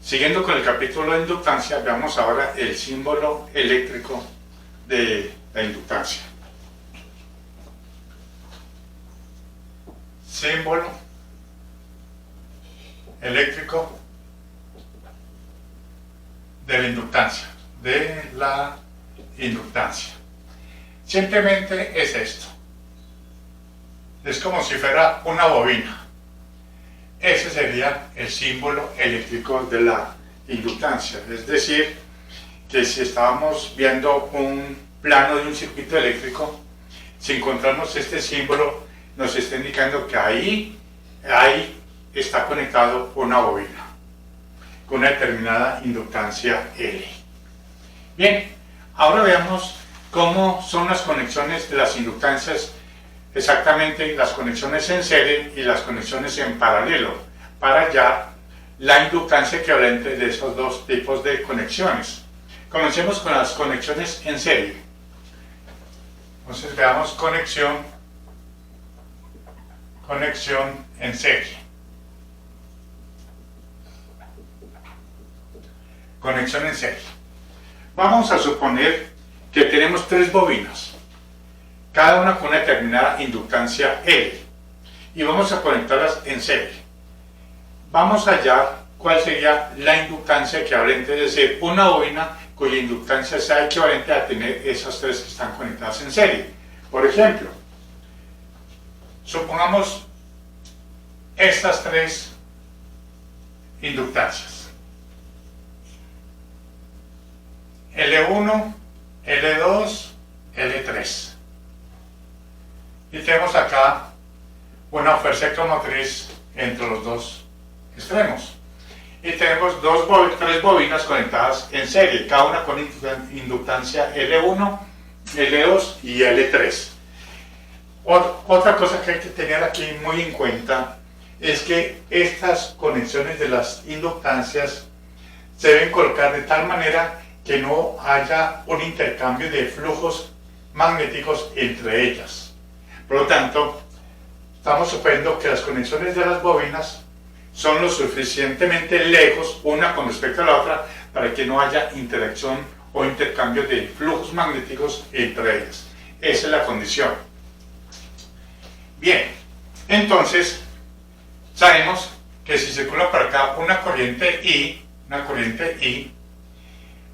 Siguiendo con el capítulo de inductancia, veamos ahora el símbolo eléctrico de la inductancia. Símbolo eléctrico de la inductancia. Simplemente es esto. Es como si fuera una bobina. Ese sería el símbolo eléctrico de la inductancia. Es decir, que si estábamos viendo un plano de un circuito eléctrico, si encontramos este símbolo, nos está indicando que ahí está conectado una bobina con una determinada inductancia L. Bien, ahora veamos cómo son las conexiones de las inductancias, exactamente las conexiones en serie y las conexiones en paralelo, para hallar la inductancia equivalente de esos dos tipos de conexiones. Comencemos con las conexiones en serie. Entonces veamos conexión en serie. Conexión en serie. Vamos a suponer que tenemos tres bobinas, cada una con una determinada inductancia L, y vamos a conectarlas en serie. Vamos a hallar cuál sería la inductancia equivalente, es decir, una bobina cuya inductancia sea equivalente a tener esas tres que están conectadas en serie. Por ejemplo, supongamos estas tres inductancias: L1, L2, L3. Y tenemos acá una fuerza electromotriz entre los dos extremos. Y tenemos tres bobinas conectadas en serie, cada una con inductancia L1, L2 y L3. Otra cosa que hay que tener aquí muy en cuenta es que estas conexiones de las inductancias se deben colocar de tal manera que no haya un intercambio de flujos magnéticos entre ellas. Por lo tanto, estamos suponiendo que las conexiones de las bobinas son lo suficientemente lejos una con respecto a la otra para que no haya interacción o intercambio de flujos magnéticos entre ellas. Esa es la condición. Bien, entonces sabemos que si circula por acá una corriente I,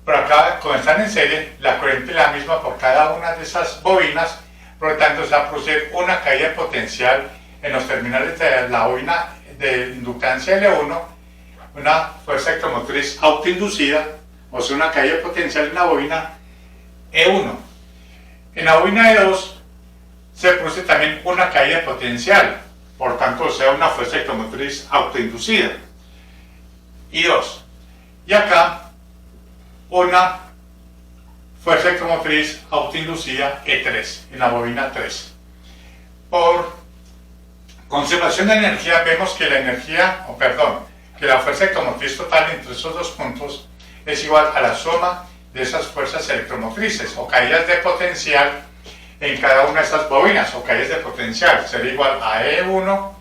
por acá, como están en serie, la corriente es la misma por cada una de esas bobinas. Por lo tanto, se va a producir una caída de potencial en los terminales de la bobina de inductancia L1, una fuerza electromotriz autoinducida, o sea, una caída de potencial en la bobina E1. En la bobina E2 se produce también una caída de potencial, por tanto, o sea, una fuerza electromotriz autoinducida, I2. Y acá, una fuerza electromotriz autoinducida E3, en la bobina 3. Por conservación de energía, vemos que que la fuerza electromotriz total entre esos dos puntos es igual a la suma de esas fuerzas electromotrices, o caídas de potencial en cada una de esas bobinas, o caídas de potencial, sería igual a E1.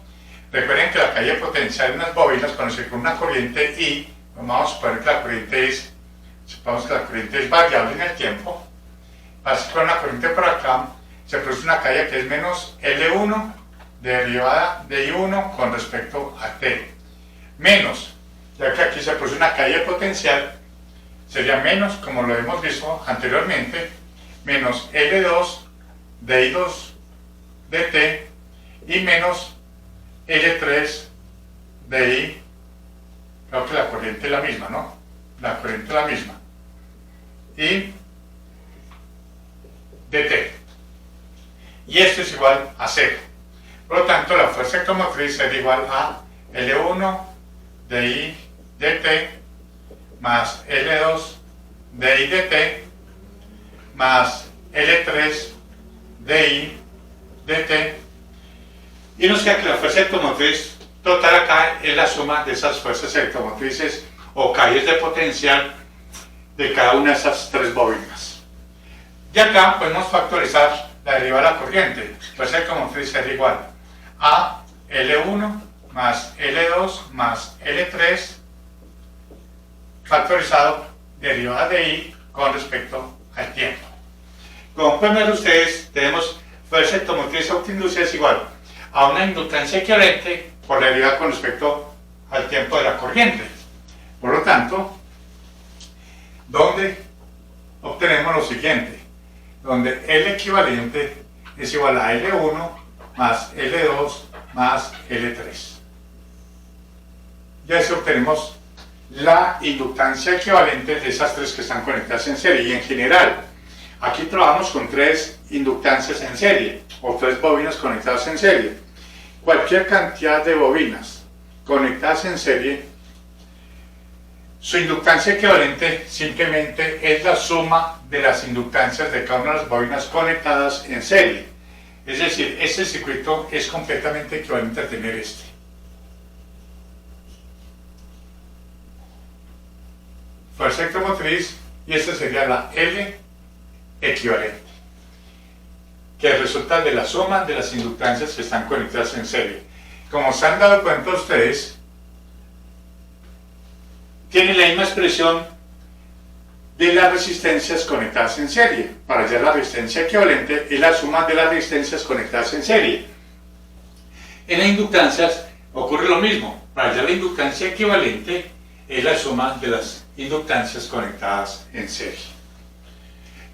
Recuerden que la caída de potencial en las bobinas, cuando se circula una corriente I, vamos a suponer que la corriente es variable en el tiempo, así con la corriente por acá, se produce una caída que es menos L1 derivada de I1 con respecto a T. Menos, ya que aquí se produce una caída de potencial, sería menos, como lo hemos visto anteriormente, menos L2 de I2 de T y menos L3 de I. Creo que la corriente es la misma, ¿no? La corriente es la misma. Y dt. Y esto es igual a 0. Por lo tanto, la fuerza electromotriz sería igual a L1 de I dt más L2 de I dt más L3 de I dt. Y nos queda que la fuerza electromotriz total acá es la suma de esas fuerzas electromotrices o caídas de potencial de cada una de esas tres bobinas. Y acá podemos factorizar la derivada de la corriente. Fuerza electromotriz sería igual a L1 más L2 más L3 factorizado derivada de I con respecto al tiempo. Como pueden ver ustedes, tenemos fuerza electromotriz autoinducida es igual a una inductancia equivalente por la derivada con respecto al tiempo de la corriente. Por lo tanto, donde obtenemos lo siguiente, donde L equivalente es igual a L1 más L2 más L3. Ya así obtenemos la inductancia equivalente de esas tres que están conectadas en serie. Y en general, aquí trabajamos con tres inductancias en serie o tres bobinas conectadas en serie. Cualquier cantidad de bobinas conectadas en serie, su inductancia equivalente simplemente es la suma de las inductancias de cada una de las bobinas conectadas en serie. Es decir, este circuito es completamente equivalente a tener este. Fuerza electromotriz, y esta sería la L equivalente, que resulta de la suma de las inductancias que están conectadas en serie. Como se han dado cuenta ustedes, tiene la misma expresión de las resistencias conectadas en serie. Para hallar la resistencia equivalente es la suma de las resistencias conectadas en serie. En las inductancias ocurre lo mismo. Para hallar la inductancia equivalente es la suma de las inductancias conectadas en serie.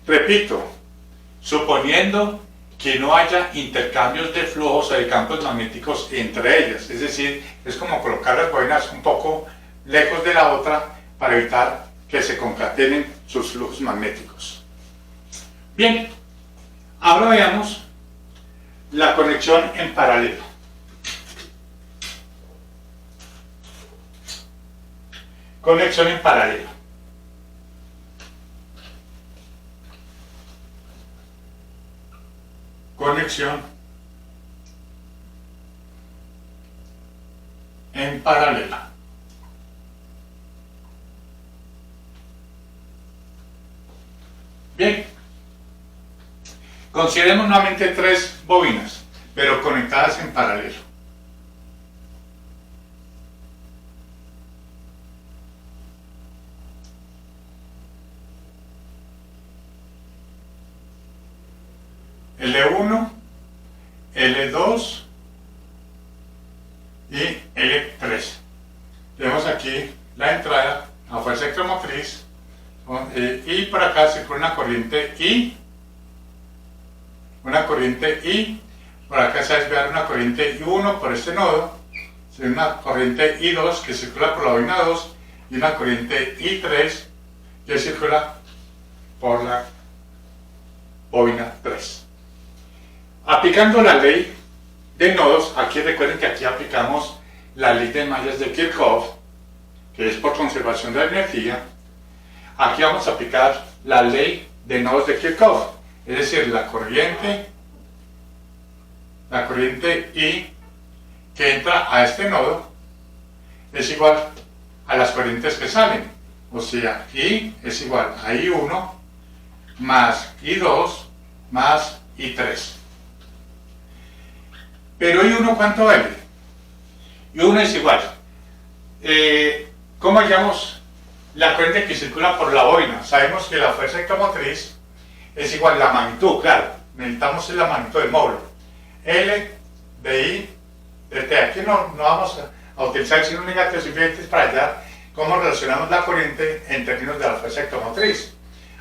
Repito, suponiendo que no haya intercambios de flujos o de campos magnéticos entre ellas, es decir, es como colocar las bobinas un poco lejos de la otra para evitar que se concatenen sus flujos magnéticos. Bien, ahora veamos la conexión en paralelo. Conexión en paralelo. Conexión en paralelo. Bien, consideremos nuevamente tres bobinas, pero conectadas en paralelo. L1, L2 y L3. Tenemos aquí la entrada a fuerza electromotriz y por acá circula una corriente I, por acá se va a desviar una corriente I1 por este nodo, una corriente I2 que circula por la bobina 2 y una corriente I3 que circula por la bobina 3. Aplicando la ley de nodos, aquí recuerden que aquí aplicamos la ley de mallas de Kirchhoff, que es por conservación de la energía. Aquí vamos a aplicar la ley de nodos de Kirchhoff, es decir, la corriente I que entra a este nodo es igual a las corrientes que salen, o sea, I es igual a I1 más I2 más I3. Pero I1, ¿cuánto vale? I1 es igual. ¿Cómo hallamos la corriente que circula por la bobina? Sabemos que la fuerza electromotriz es igual a la magnitud, claro. Necesitamos la magnitud del módulo. L de I de T. Aquí no vamos a utilizar signos negativos, simplemente para hallar cómo relacionamos la corriente en términos de la fuerza electromotriz.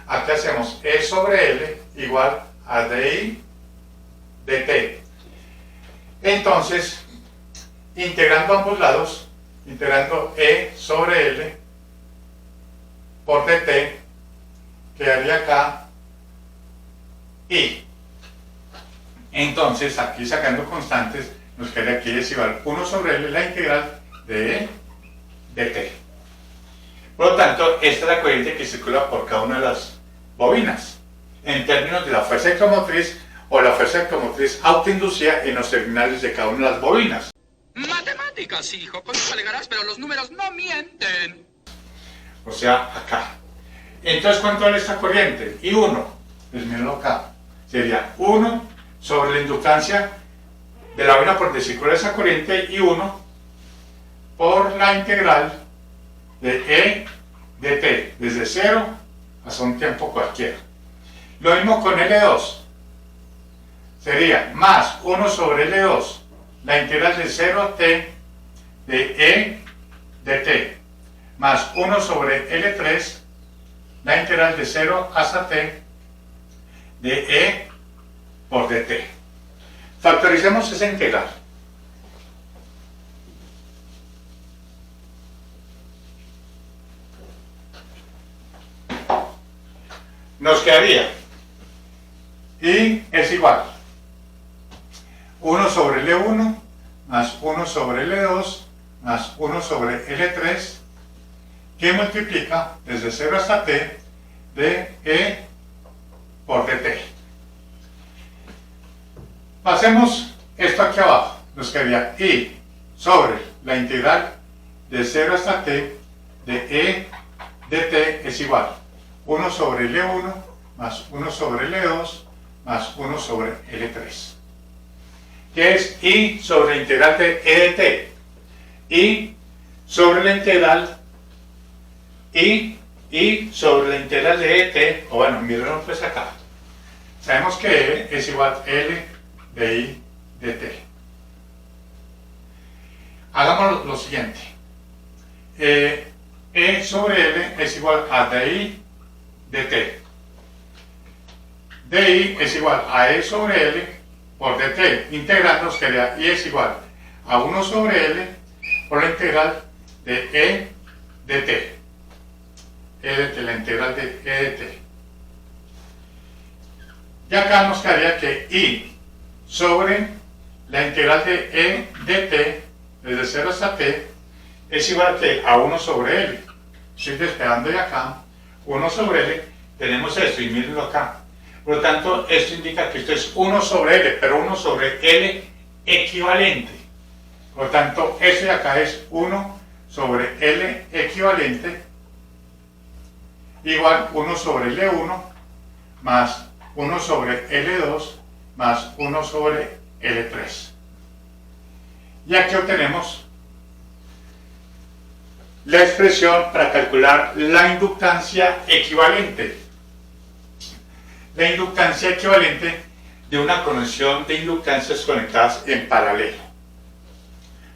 Aquí hacemos E sobre L igual a dI de T. Entonces, integrando ambos lados, integrando E sobre L por dt, quedaría acá I. Entonces, aquí sacando constantes, nos queda aquí es igual 1 sobre L, la integral de E dt. Por lo tanto, esta es la corriente que circula por cada una de las bobinas, en términos de la fuerza electromotriz o la fuerza electromotriz autoinducida en los terminales de cada una de las bobinas. Matemáticas, hijo, con eso alegarás, pero los números no mienten. O sea, acá. Entonces, ¿cuánto vale esta corriente? I1, pues mírenlo acá, sería 1 sobre la inductancia de la bobina por donde circula esa corriente I1 por la integral de E de t desde 0 hasta un tiempo cualquiera. Lo mismo con L2. Sería más 1 sobre L2, la integral de 0 a t de e de t, más 1 sobre L3, la integral de 0 hasta t de e por dt. Factoricemos esa integral. Nos quedaría y es igual 1 sobre L1 más 1 sobre L2 más 1 sobre L3 que multiplica desde 0 hasta t de e por dt. Pasemos esto aquí abajo. Nos quedaría y sobre la integral de 0 hasta t de e dt es igual 1 sobre L1 más 1 sobre L2 más 1 sobre L3. Que es y sobre la integral de e de t. Y sobre la integral y sobre la integral de e de t, o bueno, mírenlo pues acá. Sabemos que e es igual a L de i de t. Hagamos lo siguiente. E sobre L es igual a di de t. Di es igual a e sobre L por dt. Integrando nos quedaría y es igual a 1 sobre L por la integral de e dt. E dt, la integral de e dt. Y acá nos quedaría que i sobre la integral de e dt desde 0 hasta t es igual a 1 sobre L. Estoy despegando de acá 1 sobre L, tenemos esto y mírenlo acá. Por lo tanto, esto indica que esto es 1 sobre L, pero 1 sobre L equivalente. Por lo tanto, esto de acá es 1 sobre L equivalente igual 1 sobre L1 más 1 sobre L2 más 1 sobre L3. Y aquí obtenemos la expresión para calcular la inductancia equivalente. La inductancia equivalente de una conexión de inductancias conectadas en paralelo.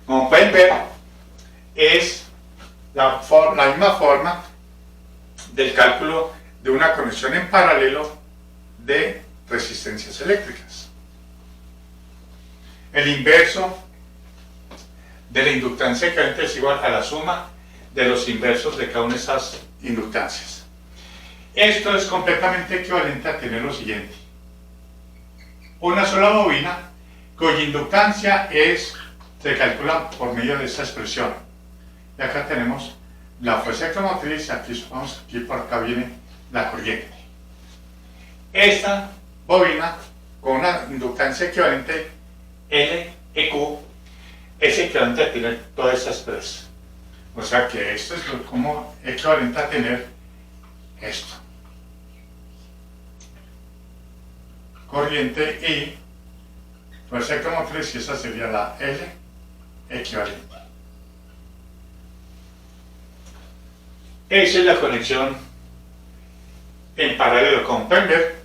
Como pueden ver, es la misma forma del cálculo de una conexión en paralelo de resistencias eléctricas. El inverso de la inductancia equivalente es igual a la suma de los inversos de cada una de esas inductancias. Esto es completamente equivalente a tener lo siguiente: una sola bobina cuya inductancia se calcula por medio de esta expresión. Y acá tenemos la fuerza electromotriz, aquí por acá viene la corriente. Esta bobina con una inductancia equivalente L EQ es equivalente a tener todas estas tres. O sea que esto es como equivalente a tener esto. Corriente y fuerza electromotriz, y esa sería la L equivalente. Esa es la conexión en paralelo. Como pueden ver,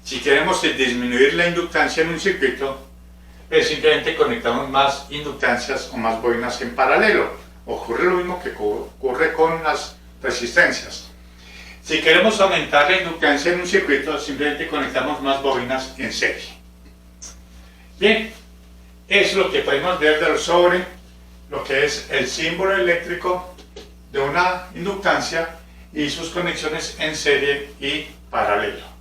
si queremos disminuir la inductancia en un circuito, pues simplemente conectamos más inductancias o más bobinas en paralelo. Ocurre lo mismo que ocurre con las resistencias. Si queremos aumentar la inductancia en un circuito, simplemente conectamos más bobinas en serie. Bien, es lo que podemos ver sobre lo que es el símbolo eléctrico de una inductancia y sus conexiones en serie y paralelo.